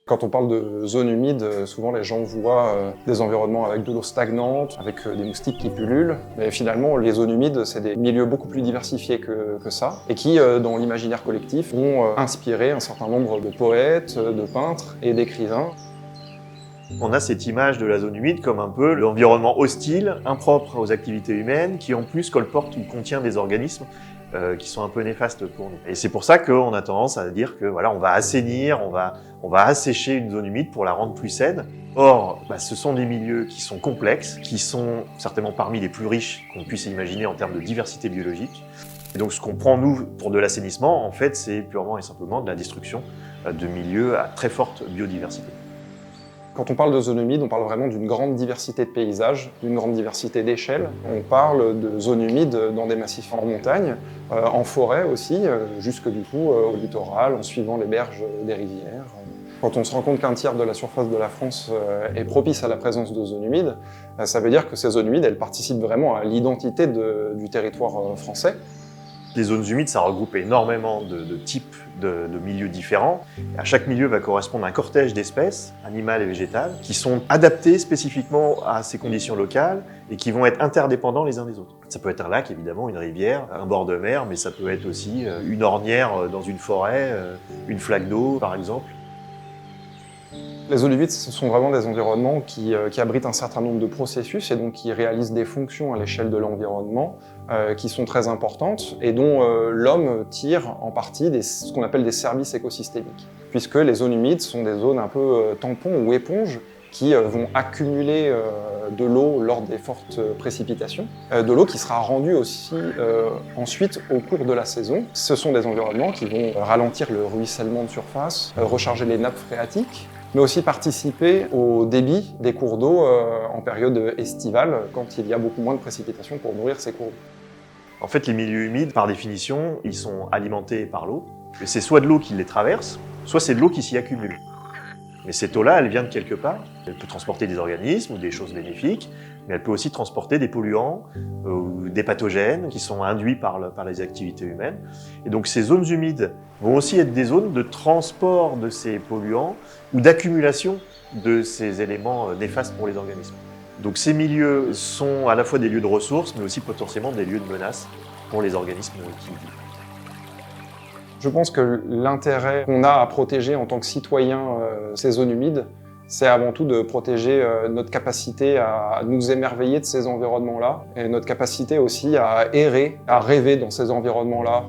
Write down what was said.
Quand on parle de zones humides, souvent les gens voient des environnements avec de l'eau stagnante, avec des moustiques qui pullulent. Mais finalement, les zones humides, c'est des milieux beaucoup plus diversifiés que ça, et qui, dans l'imaginaire collectif, ont inspiré un certain nombre de poètes, de peintres et d'écrivains. On a cette image de la zone humide comme un peu l'environnement hostile, impropre aux activités humaines, qui en plus colporte ou contient des organismes qui sont un peu néfastes pour nous. Et c'est pour ça qu'on a tendance à dire que voilà, on va assainir, on va assécher une zone humide pour la rendre plus saine. Or, ce sont des milieux qui sont complexes, qui sont certainement parmi les plus riches qu'on puisse imaginer en termes de diversité biologique. Et donc ce qu'on prend nous pour de l'assainissement, en fait, c'est purement et simplement de la destruction de milieux à très forte biodiversité. Quand on parle de zones humides, on parle vraiment d'une grande diversité de paysages, d'une grande diversité d'échelles. On parle de zones humides dans des massifs en montagne, en forêt aussi, jusque du coup au littoral, en suivant les berges des rivières. Quand on se rend compte qu'un tiers de la surface de la France est propice à la présence de zones humides, ça veut dire que ces zones humides, elles participent vraiment à l'identité du territoire français. Les zones humides, ça regroupe énormément de types de milieux différents. À chaque milieu va correspondre un cortège d'espèces, animales et végétales, qui sont adaptés spécifiquement à ces conditions locales et qui vont être interdépendants les uns des autres. Ça peut être un lac, évidemment, une rivière, un bord de mer, mais ça peut être aussi une ornière dans une forêt, une flaque d'eau, par exemple. Les zones humides, ce sont vraiment des environnements qui abritent un certain nombre de processus et donc qui réalisent des fonctions à l'échelle de l'environnement qui sont très importantes et dont l'homme tire en partie ce qu'on appelle des services écosystémiques. Puisque les zones humides sont des zones un peu tampons ou éponges qui vont accumuler de l'eau lors des fortes précipitations, de l'eau qui sera rendue aussi ensuite au cours de la saison. Ce sont des environnements qui vont ralentir le ruissellement de surface, recharger les nappes phréatiques, mais aussi participer au débit des cours d'eau en période estivale, quand il y a beaucoup moins de précipitations pour nourrir ces cours d'eau. En fait, les milieux humides, par définition, ils sont alimentés par l'eau. C'est soit de l'eau qui les traverse, soit c'est de l'eau qui s'y accumule. Mais cette eau-là, elle vient de quelque part. Elle peut transporter des organismes ou des choses bénéfiques, mais elle peut aussi transporter des polluants ou des pathogènes qui sont induits par les activités humaines. Et donc ces zones humides vont aussi être des zones de transport de ces polluants ou d'accumulation de ces éléments néfastes pour les organismes. Donc ces milieux sont à la fois des lieux de ressources, mais aussi potentiellement des lieux de menace pour les organismes qui y vivent. Je pense que l'intérêt qu'on a à protéger en tant que citoyen ces zones humides, c'est avant tout de protéger notre capacité à nous émerveiller de ces environnements-là et notre capacité aussi à errer, à rêver dans ces environnements-là.